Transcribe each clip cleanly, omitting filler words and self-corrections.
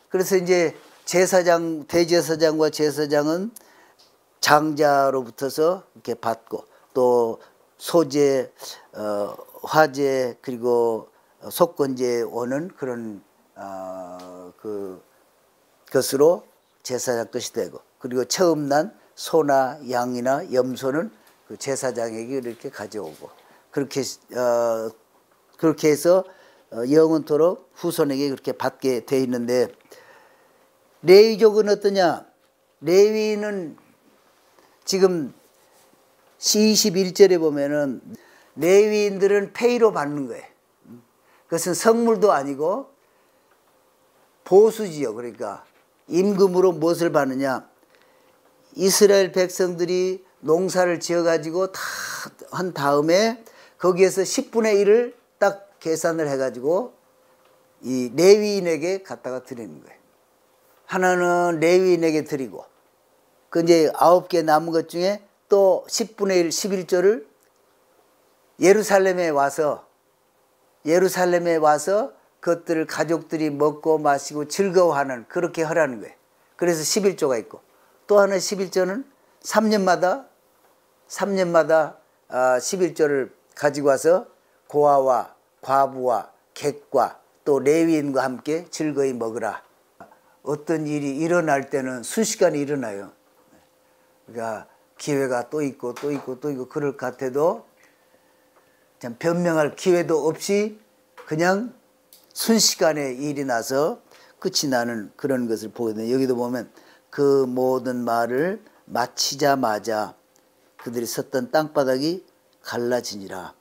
그래서 이제 제사장, 대제사장과 제사장은 장자로부터서 이렇게 받고 또 소제, 화제 그리고 속건제 오는 그런 것으로 제사장 것이 되고, 그리고 처음 난 소나 양이나 염소는 그 제사장에게 이렇게 가져오고, 그렇게 해서 영원토록 후손에게 그렇게 받게 돼 있는데, 레위족은 어떠냐? 레위는 지금 21절에 보면은 레위인들은 페이로 받는 거예요. 그것은 성물도 아니고 보수지요. 그러니까 임금으로 무엇을 받느냐? 이스라엘 백성들이 농사를 지어가지고 다 한 다음에 거기에서 10분의 1을 딱 계산을 해가지고 이 레위인에게 갖다가 드리는 거예요. 하나는 레위인에게 드리고, 그 이제 9개 남은 것 중에 또 10분의 1, 11조를 예루살렘에 와서 그것들을 가족들이 먹고 마시고 즐거워하는, 그렇게 하라는 거예요. 그래서 11조가 있고, 또 하나 11조는 3년마다 11조를 가지고 와서 고아와 과부와 객과 또 레위인과 함께 즐거이 먹으라. 어떤 일이 일어날 때는 순식간에 일어나요. 그러니까 기회가 또 있고 또 있고 또 있고 그럴 것 같아도 참 변명할 기회도 없이 그냥 순식간에 일이 나서 끝이 나는 그런 것을 보거든요. 여기도 보면 그 모든 말을 마치자마자 그들이 섰던 땅바닥이 갈라지니라.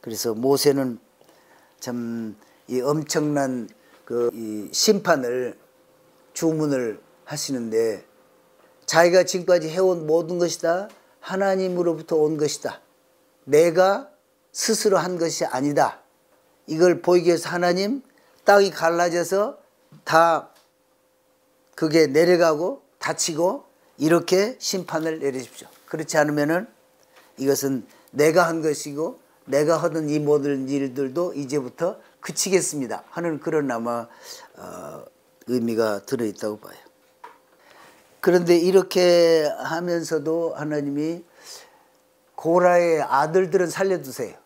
그래서 모세는 참 이 엄청난 이 심판을 주문을 하시는데, 자기가 지금까지 해온 모든 것이 다 하나님으로부터 온 것이다. 내가 스스로 한 것이 아니다. 이걸 보이기 위해서 하나님, 땅이 갈라져서 다 그게 내려가고 다치고 이렇게 심판을 내리십시오. 그렇지 않으면은 이것은 내가 한 것이고 내가 하던 이 모든 일들도 이제부터 그치겠습니다 하는 그런 아마 의미가 들어있다고 봐요. 그런데 이렇게 하면서도 하나님이 고라의 아들들은 살려두세요.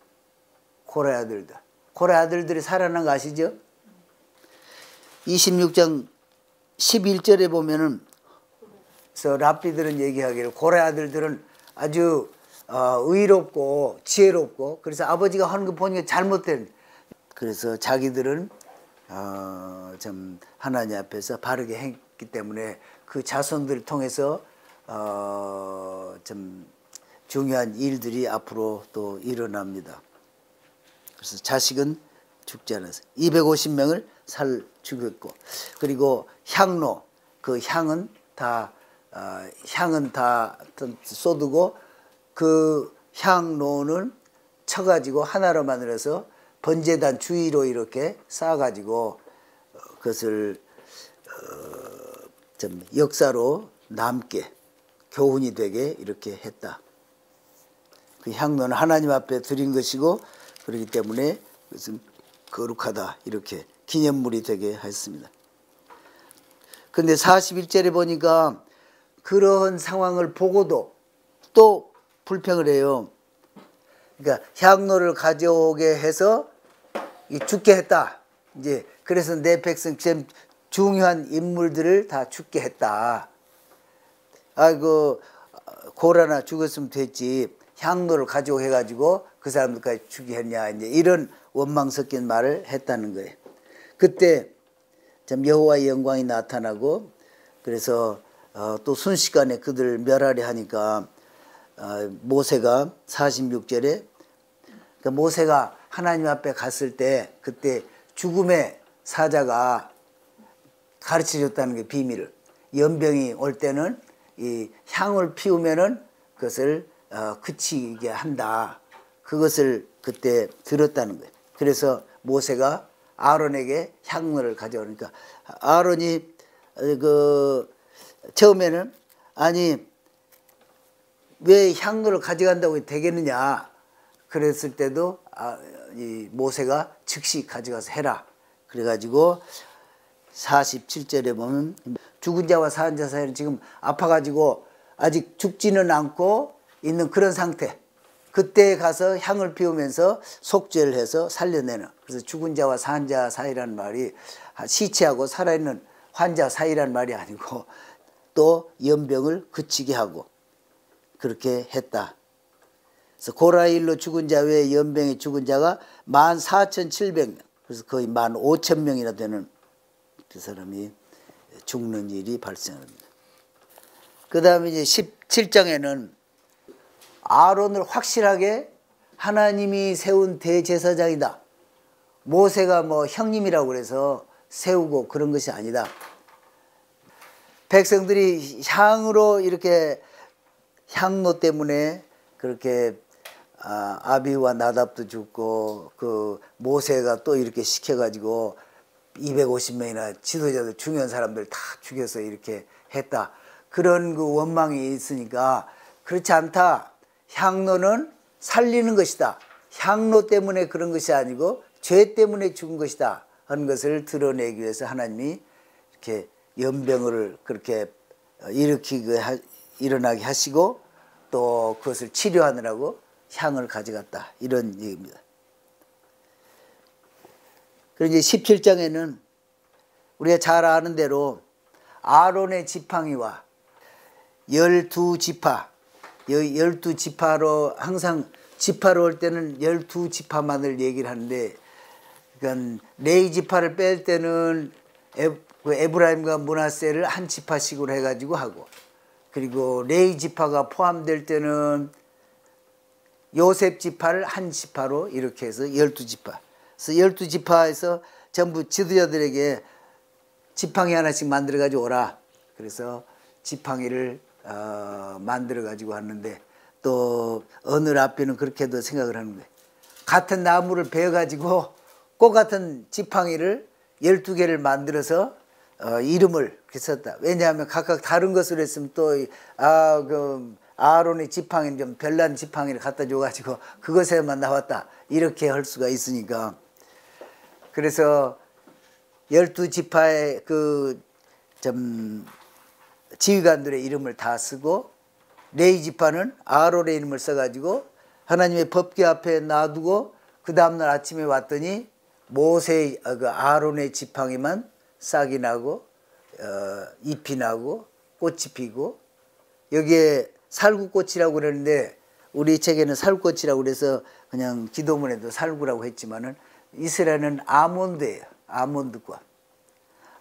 고라의 아들들. 고라의 아들들이 살아난 거 아시죠? 26장 11절에 보면은 그래서 랍비들은 얘기하기를 고라의 아들들은 아주 의롭고 지혜롭고, 그래서 아버지가 하는 거 보니까 잘못된, 그래서 자기들은 참 하나님 앞에서 바르게 했기 때문에 그 자손들을 통해서 좀 중요한 일들이 앞으로 또 일어납니다. 그래서 자식은 죽지 않았어요. 250명을 죽였고, 그리고 향로, 그 향은 다 쏟고, 그 향로는 쳐가지고 하나로 만들어서 번제단 주위로 이렇게 쌓아가지고 그것을 좀 역사로 남게, 교훈이 되게 이렇게 했다. 그 향로는 하나님 앞에 드린 것이고, 그렇기 때문에 그것은 거룩하다, 이렇게 기념물이 되게 했습니다. 그런데 41절에 보니까 그런 상황을 보고도 또 불평을 해요. 그러니까 향로를 가져오게 해서 죽게 했다. 이제 그래서 내 백성 중요한 인물들을 다 죽게 했다. 아이고, 고라나 죽었으면 됐지. 향로를 가져오게 해가지고 그 사람들까지 죽게 했냐. 이제 이런 원망 섞인 말을 했다는 거예요. 그때 참 여호와의 영광이 나타나고, 그래서 또 순식간에 그들을 멸하려 하니까 모세가 46절에, 그러니까 모세가 하나님 앞에 갔을 때 그때 죽음의 사자가 가르쳐 줬다는 게 비밀을. 연병이 올 때는 이 향을 피우면은 그것을 그치게 한다. 그것을 그때 들었다는 거예요. 그래서 모세가 아론에게 향로를 가져오니까 아론이 처음에는 아니 왜 향로를 가져간다고 되겠느냐 그랬을 때도 이 모세가 즉시 가져가서 해라. 그래가지고 47절에 보면 죽은 자와 사는 자 사이는 지금 아파가지고 아직 죽지는 않고 있는 그런 상태. 그때 가서 향을 피우면서 속죄를 해서 살려내는. 그래서 죽은 자와 사는 자 사이라는 말이 시체하고 살아있는 환자 사이라는 말이 아니고 또 연병을 그치게 하고 그렇게 했다. 그래서 고라일로 죽은 자 외에 연병에 죽은 자가 14,700명. 그래서 거의 15,000명이나 되는 그 사람이 죽는 일이 발생합니다. 그 다음에 이제 17장에는 아론을 확실하게 하나님이 세운 대제사장이다. 모세가 뭐 형님이라고 그래서 세우고 그런 것이 아니다. 백성들이 향으로 이렇게 향로 때문에 그렇게 아비와 나답도 죽고 그 모세가 또 이렇게 시켜가지고 250명이나 지도자들 중요한 사람들 다 죽여서 이렇게 했다. 그런 그 원망이 있으니까 그렇지 않다. 향로는 살리는 것이다. 향로 때문에 그런 것이 아니고 죄 때문에 죽은 것이다 하는 것을 드러내기 위해서 하나님이 이렇게 연병을 그렇게 일어나게 하시고 또 그것을 치료하느라고 향을 가져갔다. 이런 얘기입니다. 그리고 이제 17장에는 우리가 잘 아는 대로 아론의 지팡이와 12지파, 12지파로 항상 지파로 올 때는 12지파만을 얘기를 하는데, 그러니까 레위 지파를 뺄 때는 에브라임과 므낫세를 한 지파씩으로 해가지고 하고, 그리고 레위 지파가 포함될 때는 요셉 지파를 한 지파로 이렇게 해서 12지파. 그래서 12지파에서 전부 지도자들에게 지팡이 하나씩 만들어 가지고 오라. 그래서 지팡이를 만들어 가지고 왔는데, 또 어느 앞에는 그렇게도 생각을 하는 거예요. 같은 나무를 베어 가지고 꽃 같은 지팡이를 12개를 만들어서 이름을 썼다. 왜냐하면 각각 다른 것으로 했으면 또 아론의 지팡이는 좀 별난 지팡이를 갖다 줘가지고 그것에만 나왔다. 이렇게 할 수가 있으니까. 그래서 12지파의 지휘관들의 이름을 다 쓰고, 레위 지파는 아론의 이름을 써가지고 하나님의 법궤 앞에 놔두고, 그 다음날 아침에 왔더니 모세의 아론의 지팡이만 싹이 나고 잎이 나고 꽃이 피고, 여기에 살구꽃이라고 그러는데 우리 책에는 살구꽃이라고 그래서 그냥 기도문에도 살구라고 했지만은 이스라엘은 아몬드예요. 아몬드꽃.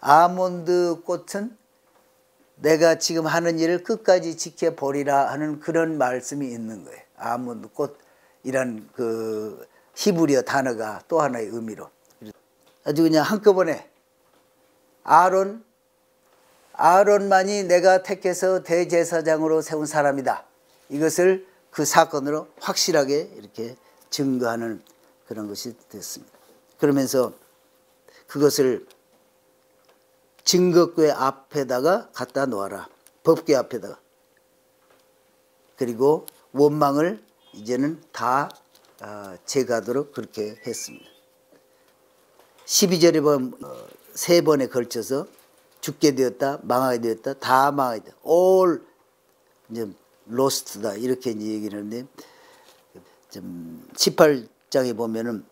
아몬드 꽃은 내가 지금 하는 일을 끝까지 지켜보리라 하는 그런 말씀이 있는 거예요. 아몬드 꽃이란 그 히브리어 단어가 또 하나의 의미로. 아주 그냥 한꺼번에 아론만이 내가 택해서 대제사장으로 세운 사람이다. 이것을 그 사건으로 확실하게 이렇게 증거하는 그런 것이 됐습니다. 그러면서 그것을 증거궤 앞에다가 갖다 놓아라. 법궤 앞에다가. 그리고 원망을 이제는 다 제거하도록 그렇게 했습니다. 12절에 보면 3번에 걸쳐서 죽게 되었다, 망하게 되었다, 다 망하게 되었다. all 이제 lost다 이렇게 이제 얘기를 하는데, 18장에 보면은,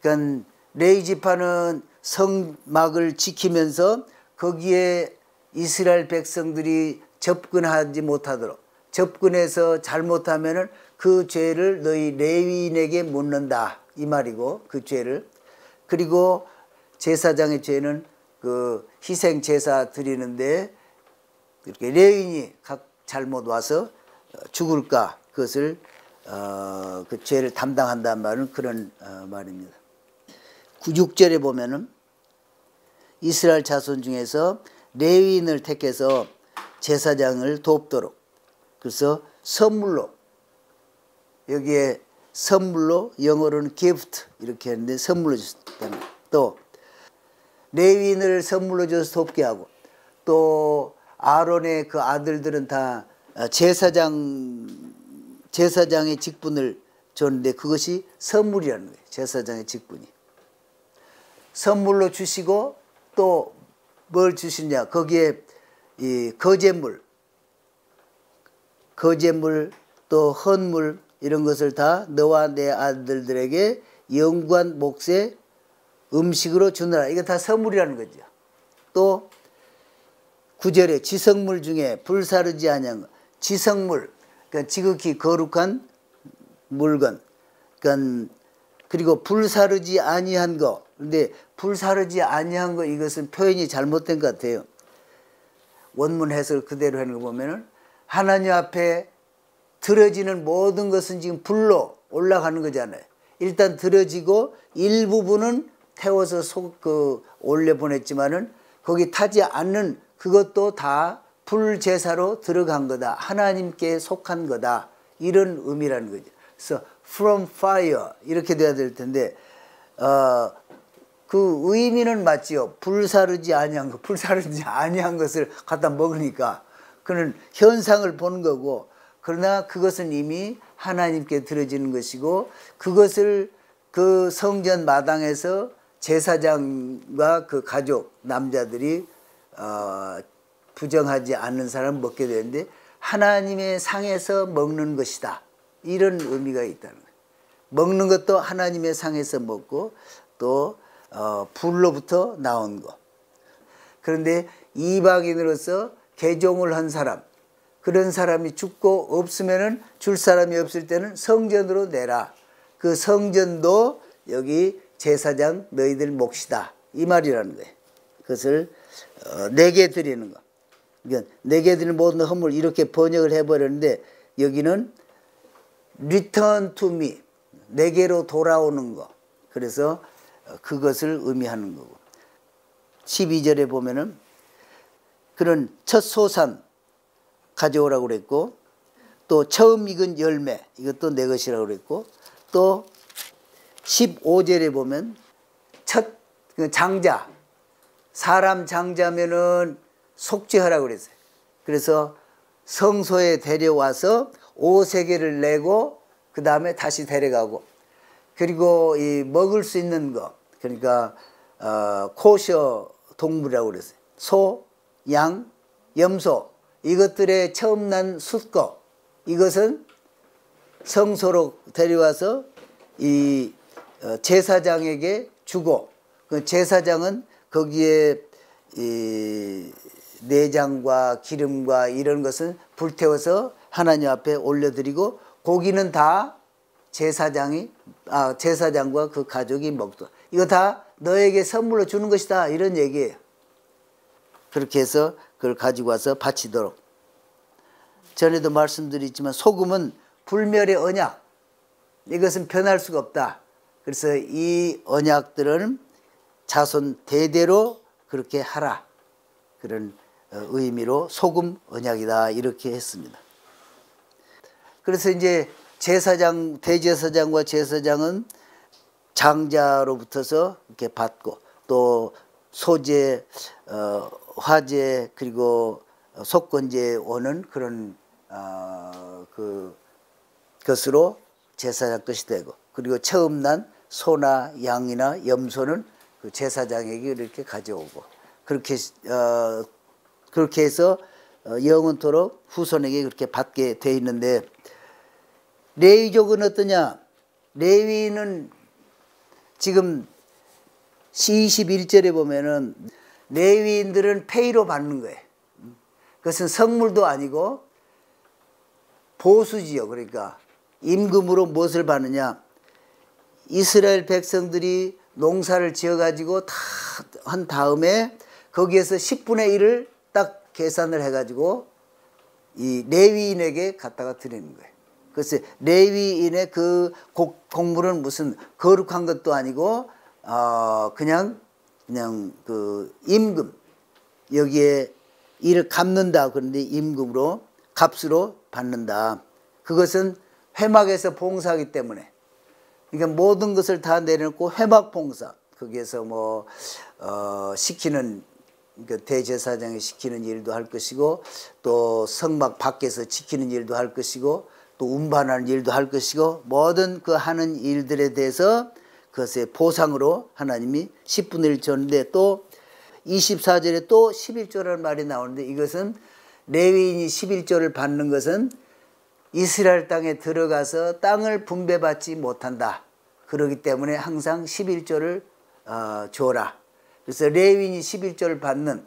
그러니까 레위 지파는 성막을 지키면서 거기에 이스라엘 백성들이 접근하지 못하도록, 접근해서 잘못하면은 그 죄를 너희 레위인에게 묻는다 이 말이고, 그 죄를. 그리고 제사장의 죄는 그 희생 제사 드리는데 이렇게 레위인이 각 잘못 와서 죽을까, 그것을 그 죄를 담당한다는 말은 그런 말입니다. 6절에 보면은 이스라엘 자손 중에서 레위인을 택해서 제사장을 돕도록, 그래서 선물로, 여기에 선물로, 영어로는 gift 이렇게 했는데 선물로 줬다는, 또 레위인을 선물로 줘서 돕게 하고, 또 아론의 그 아들들은 다 제사장의 직분을 줬는데 그것이 선물이라는 거예요. 제사장의 직분이 선물로 주시고, 또 뭘 주시냐? 거기에 이 거제물 또 헌물 이런 것을 다 너와 내 아들들에게 영구한 몫의 음식으로 주느라. 이거 다 선물이라는 거죠. 또 9절에 지성물 중에 불사르지 아니한 것. 지성물, 그러니까 지극히 거룩한 물건. 그러니까 그리고 불사르지 아니한 것. 근데 불사르지 아니한 것, 이것은 표현이 잘못된 것 같아요. 원문 해설 그대로 하는 거 보면은 하나님 앞에 들어지는 모든 것은 지금 불로 올라가는 거잖아요. 일단 들어지고 일부분은 태워서 올려 보냈지만은 거기 타지 않는 그것도 다 불제사로 들어간 거다. 하나님께 속한 거다. 이런 의미라는 거죠. 그래서 from fire 이렇게 돼야 될 텐데 그 의미는 맞지요. 불사르지 아니한 것, 불사르지 아니한 것을 갖다 먹으니까 그는 현상을 보는 거고, 그러나 그것은 이미 하나님께 들어지는 것이고, 그것을 그 성전 마당에서 제사장과 그 가족 남자들이 부정하지 않는 사람 먹게 되는데 하나님의 상에서 먹는 것이다. 이런 의미가 있다는 거예요. 먹는 것도 하나님의 상에서 먹고 또 불로부터 나온 것. 그런데 이방인으로서 개종을 한 사람, 그런 사람이 죽고 없으면은 줄 사람이 없을 때는 성전으로 내라. 그 성전도 여기 제사장 너희들 몫이다. 이 말이라는 거예요. 그것을 내게 드리는 거. 그러니까 내게 드리는 모든 허물 이렇게 번역을 해버렸는데 여기는 return to me. 내게로 돌아오는 거. 그래서 그것을 의미하는 거고. 12절에 보면은 그런 첫 소산 가져오라고 그랬고, 또 처음 익은 열매 이것도 내 것이라고 그랬고, 또 15절에 보면 첫 장자, 사람 장자면은 속죄하라고 그랬어요. 그래서 성소에 데려와서 오세계를 내고 그 다음에 다시 데려가고, 그리고 이 먹을 수 있는 거, 그러니까 코셔 동물이라고 그랬어요. 소, 양, 염소 이것들의 처음 난 숫거, 이것은 성소로 데려와서 이 제사장에게 주고, 그 제사장은 거기에 이 내장과 기름과 이런 것은 불태워서 하나님 앞에 올려드리고, 고기는 다 제사장과 그 가족이 먹도. 이거 다 너에게 선물로 주는 것이다. 이런 얘기예요. 그렇게 해서 그걸 가지고 와서 바치도록. 전에도 말씀드렸지만 소금은 불멸의 언약. 이것은 변할 수가 없다. 그래서 이 언약들은 자손 대대로 그렇게 하라. 그런 의미로 소금 언약이다. 이렇게 했습니다. 그래서 이제 제사장, 대제사장과 제사장은 장자로부터서 이렇게 받고, 또 소제, 화제, 그리고 속건제 오는 그런 것으로 제사장 것이 되고, 그리고 처음 난 소나 양이나 염소는 그 제사장에게 이렇게 가져오고, 그렇게 해서 영원토록 후손에게 그렇게 받게 돼 있는데, 레위족은 어떠냐? 레위는 지금 21절에 보면은 레위인들은 페이로 받는 거예요. 그것은 성물도 아니고 보수지요. 그러니까 임금으로 무엇을 받느냐? 이스라엘 백성들이 농사를 지어가지고 다 한 다음에 거기에서 10분의 1을 딱 계산을 해가지고 이 레위인에게 갖다가 드리는 거예요. 그래서 레위인의 그 곡물은 무슨 거룩한 것도 아니고 그냥 그 임금, 여기에 이를 갚는다. 그런데 임금으로 값으로 받는다. 그것은 회막에서 봉사하기 때문에, 그러니까 모든 것을 다 내려놓고 회막 봉사, 거기에서 뭐 시키는, 그러니까 대제사장이 시키는 일도 할 것이고, 또 성막 밖에서 지키는 일도 할 것이고, 또 운반하는 일도 할 것이고, 모든 그 하는 일들에 대해서 그것의 보상으로 하나님이 10분의 1 줬는데, 또 24절에 또 11조라는 말이 나오는데 이것은 레위인이 11조를 받는 것은 이스라엘 땅에 들어가서 땅을 분배받지 못한다. 그렇기 때문에 항상 11조를 줘라. 그래서 레위인이 11조를 받는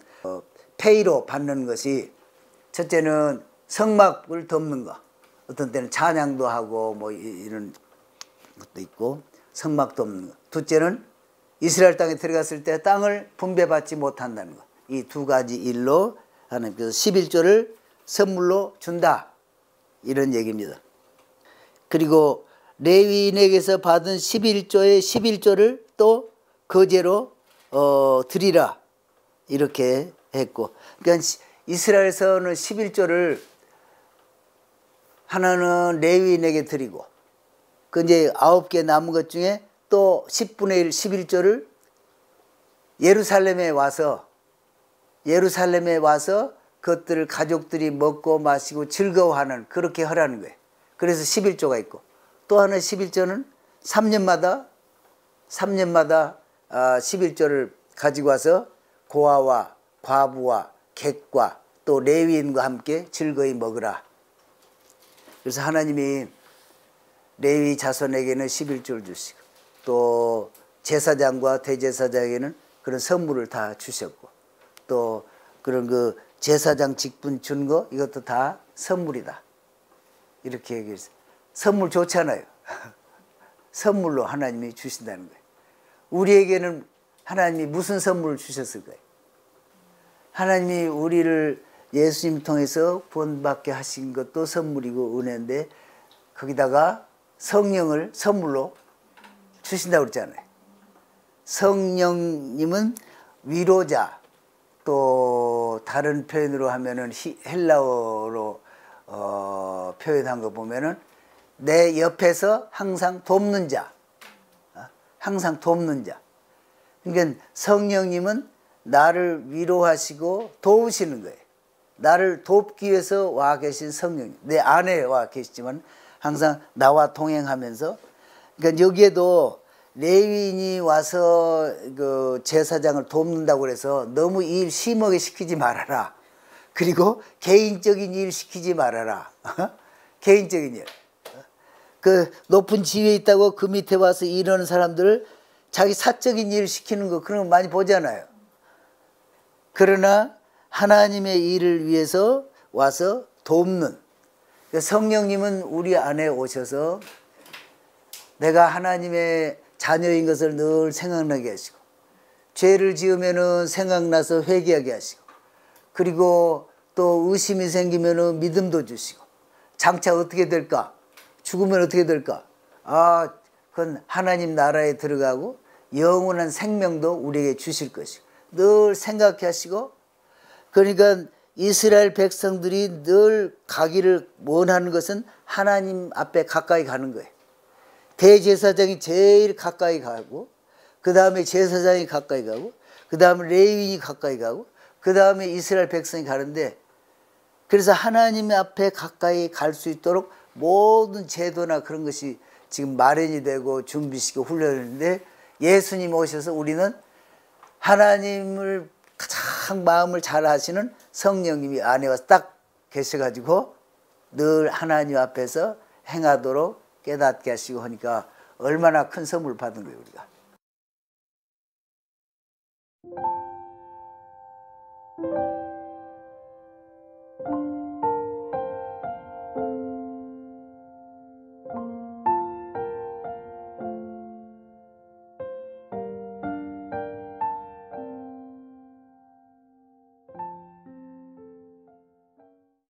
페이로 받는 것이 첫째는 성막을 덮는 거. 어떤 때는 찬양도 하고 뭐 이런 것도 있고 성막 덮는 거. 둘째는 이스라엘 땅에 들어갔을 때 땅을 분배받지 못한다는 거. 이 두 가지 일로 하나님께서 11조를 선물로 준다. 이런 얘기입니다. 그리고 레위인에게서 받은 11조의 11조를 또 거제로 드리라. 이렇게 했고. 그러니까 이스라엘에서는 11조를 하나는 레위인에게 드리고 그 이제 9개 남은 것 중에 또 10분의 1, 11조를 예루살렘에 와서 그것들을 가족들이 먹고 마시고 즐거워하는 그렇게 하라는 거예요. 그래서 11조가 있고 또 하나 11조는 3년마다 11조를 가지고 와서 고아와 과부와 객과 또 레위인과 함께 즐거이 먹으라. 그래서 하나님이 레위 자손에게는 11조를 주시고 또 제사장과 대제사장에게는 그런 선물을 다 주셨고 또 그런 그 제사장 직분 준 거 이것도 다 선물이다. 이렇게 얘기했어요. 선물 좋잖아요. 선물로 하나님이 주신다는 거예요. 우리에게는 하나님이 무슨 선물을 주셨을까요? 하나님이 우리를 예수님 통해서 구원받게 하신 것도 선물이고 은혜인데 거기다가 성령을 선물로 주신다고 그랬잖아요. 성령님은 위로자, 또 다른 표현으로 하면은 헬라어로 표현한 거 보면은 내 옆에서 항상 돕는 자, 항상 돕는 자. 그러니까 성령님은 나를 위로하시고 도우시는 거예요. 나를 돕기 위해서 와 계신 성령님. 내 안에 와 계시지만 항상 나와 동행하면서. 그러니까 여기에도 레위인이 와서 그 제사장을 돕는다고 그래서 너무 일 심하게 시키지 말아라. 그리고 개인적인 일 시키지 말아라. 개인적인 일. 그 높은 지위에 있다고 그 밑에 와서 일하는 사람들 자기 사적인 일 시키는 거 그런 거 많이 보잖아요. 그러나 하나님의 일을 위해서 와서 돕는 성령님은 우리 안에 오셔서 내가 하나님의 자녀인 것을 늘 생각나게 하시고 죄를 지으면은 생각나서 회개하게 하시고 그리고 또 의심이 생기면은 믿음도 주시고 장차 어떻게 될까? 죽으면 어떻게 될까? 그건 하나님 나라에 들어가고 영원한 생명도 우리에게 주실 것이고 늘 생각해 하시고 그러니까 이스라엘 백성들이 늘 가기를 원하는 것은 하나님 앞에 가까이 가는 거예요. 대제사장이 제일 가까이 가고 그 다음에 제사장이 가까이 가고 그 다음에 레위인이 가까이 가고 그 다음에 이스라엘 백성이 가는데 그래서 하나님 앞에 가까이 갈 수 있도록 모든 제도나 그런 것이 지금 마련이 되고 준비시키고 훈련하는데 예수님 오셔서 우리는 하나님을 가장 마음을 잘 하시는 성령님이 안에 와서 딱 계셔가지고 늘 하나님 앞에서 행하도록 깨닫게 하시고 하니까 얼마나 큰 선물 받은 거예요 우리가.